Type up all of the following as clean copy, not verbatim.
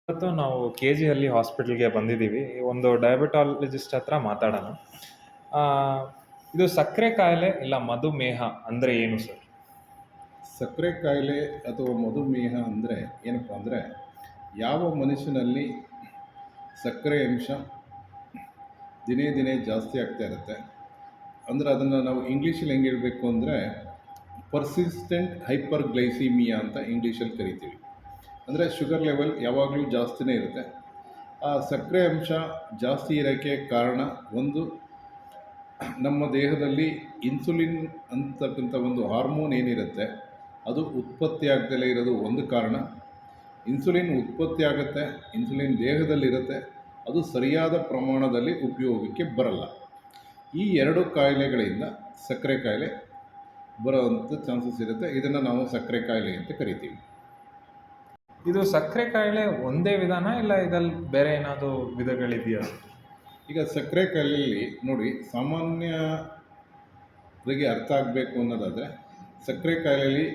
ಇವತ್ತು ನಾವು KGಹಳ್ಳಿ ಹಾಸ್ಪಿಟಲ್‌ಗೆ ಬಂದಿದ್ದೀವಿ. ಒಂದು ಡಯಾಬಿಟಾಲಜಿಸ್ಟ್ ಹತ್ರ ಮಾತಾಡೋಣ. ಆ, ಇದು ಸಕ್ಕರೆ ಕಾಯಿಲೆ ಇಲ್ಲ ಮಧುಮೇಹ ಅಂದರೆ ಏನು ಸರ್? ಸಕ್ಕರೆ ಕಾಯಿಲೆ ಅಥವಾ ಮಧುಮೇಹ ಅಂದರೆ ಏನಪ್ಪ ಅಂದರೆ ಯಾವ ಮನುಷ್ಯನಲ್ಲಿ ಸಕ್ಕರೆ ಅಂಶ ದಿನೇ ದಿನೇ ಜಾಸ್ತಿ ಆಗ್ತಾ ಇರುತ್ತೆ. ಅಂದರೆ ಅದನ್ನು ನಾವು ಇಂಗ್ಲೀಷಲ್ಲಿ ಹೆಂಗೆ ಹೇಳಬೇಕು ಅಂದರೆ ಪರ್ಸಿಸ್ಟೆಂಟ್ ಹೈಪರ್ಗ್ಲೈಸಿಮಿಯಾ ಅಂತ ಇಂಗ್ಲೀಷಲ್ಲಿ ಕರಿತೀವಿ. ಅಂದರೆ ಶುಗರ್ ಲೆವೆಲ್ ಯಾವಾಗಲೂ ಜಾಸ್ತಿನೇ ಇರುತ್ತೆ. ಆ ಸಕ್ಕರೆ ಅಂಶ ಜಾಸ್ತಿ ಇರೋಕ್ಕೆ ಕಾರಣ ಒಂದು, ನಮ್ಮ ದೇಹದಲ್ಲಿ ಇನ್ಸುಲಿನ್ ಅಂತಕ್ಕಂಥ ಒಂದು ಹಾರ್ಮೋನ್ ಏನಿರುತ್ತೆ ಅದು ಉತ್ಪತ್ತಿ ಆಗ್ದಲೇ ಇರೋದು ಒಂದು ಕಾರಣ. ಇನ್ಸುಲಿನ್ ಉತ್ಪತ್ತಿ ಆಗುತ್ತೆ, ಇನ್ಸುಲಿನ್ ದೇಹದಲ್ಲಿರುತ್ತೆ, ಅದು ಸರಿಯಾದ ಪ್ರಮಾಣದಲ್ಲಿ ಉಪಯೋಗಕ್ಕೆ ಬರಲ್ಲ. ಈ ಎರಡು ಕಾಯಿಲೆಗಳಿಂದ ಸಕ್ಕರೆ ಕಾಯಿಲೆ ಬರೋವಂಥ ಚಾನ್ಸಸ್ ಇರುತ್ತೆ. ಇದನ್ನು ನಾವು ಸಕ್ಕರೆ ಕಾಯಿಲೆ ಅಂತ ಕರಿತೀವಿ. ಇದು ಸಕ್ಕರೆ ಕಾಯಿಲೆ ಒಂದೇ ವಿಧಾನ ಇಲ್ಲ ಇದ್ರಲ್ಲಿ ಬೇರೆ ಏನಾದರೂ ವಿಧಗಳಿದೆಯಾ ಸರ್? ಈಗ ಸಕ್ಕರೆ ಕಾಯಿಲೆಯಲ್ಲಿ ನೋಡಿ, ಸಾಮಾನ್ಯರಿಗೆ ಅರ್ಥ ಆಗಬೇಕು ಅನ್ನೋದಾದರೆ ಸಕ್ಕರೆ ಕಾಯಿಲೆಯಲ್ಲಿ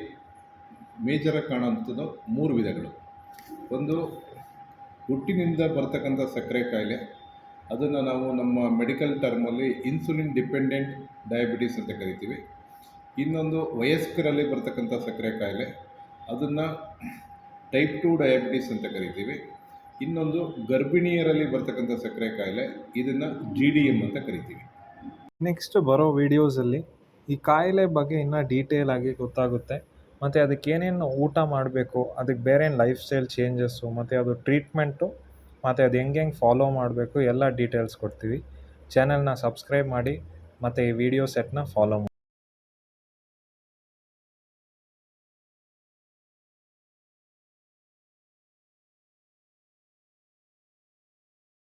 ಮೇಜರಾಗಿ ಕಾಣುವಂಥದ್ದು 3 ವಿಧಗಳು. ಒಂದು, ಹುಟ್ಟಿನಿಂದ ಬರ್ತಕ್ಕಂಥ ಸಕ್ಕರೆ ಕಾಯಿಲೆ, ಅದನ್ನು ನಾವು ನಮ್ಮ ಮೆಡಿಕಲ್ ಟರ್ಮಲ್ಲಿ ಇನ್ಸುಲಿನ್ ಡಿಪೆಂಡೆಂಟ್ ಡಯಾಬಿಟೀಸ್ ಅಂತ ಕರಿತೀವಿ. ಇನ್ನೊಂದು, ವಯಸ್ಕರಲ್ಲಿ ಬರ್ತಕ್ಕಂಥ ಸಕ್ಕರೆ ಕಾಯಿಲೆ, ಅದನ್ನು ಟೈಪ್ 2 ಡಯಾಬಿಟೀಸ್ ಅಂತ ಕರಿತೀವಿ. ಇನ್ನೊಂದು, ಗರ್ಭಿಣಿಯರಲ್ಲಿ ಬರ್ತಕ್ಕಂಥ ಸಕ್ಕರೆ ಕಾಯಿಲೆ, ಇದನ್ನು GDM ಅಂತ ಕರಿತೀವಿ. ನೆಕ್ಸ್ಟ್ ಬರೋ ವೀಡಿಯೋಸಲ್ಲಿ ಈ ಕಾಯಿಲೆ ಬಗ್ಗೆ ಇನ್ನೂ ಡೀಟೇಲ್ ಆಗಿ ಗೊತ್ತಾಗುತ್ತೆ. ಮತ್ತು ಅದಕ್ಕೆ ಏನೇನು ಊಟ ಮಾಡಬೇಕು, ಅದಕ್ಕೆ ಬೇರೆ ಏನು ಲೈಫ್ ಸ್ಟೈಲ್ ಚೇಂಜಸ್ಸು, ಮತ್ತು ಅದು ಟ್ರೀಟ್ಮೆಂಟು, ಮತ್ತು ಅದು ಹೆಂಗೆ ಫಾಲೋ ಮಾಡಬೇಕು ಎಲ್ಲ ಡೀಟೇಲ್ಸ್ ಕೊಡ್ತೀವಿ. ಚಾನಲ್ನ ಸಬ್ಸ್ಕ್ರೈಬ್ ಮಾಡಿ ಮತ್ತು ಈ ವಿಡಿಯೋ ಸೆಟ್ನ ಫಾಲೋ ಮಾಡಿ.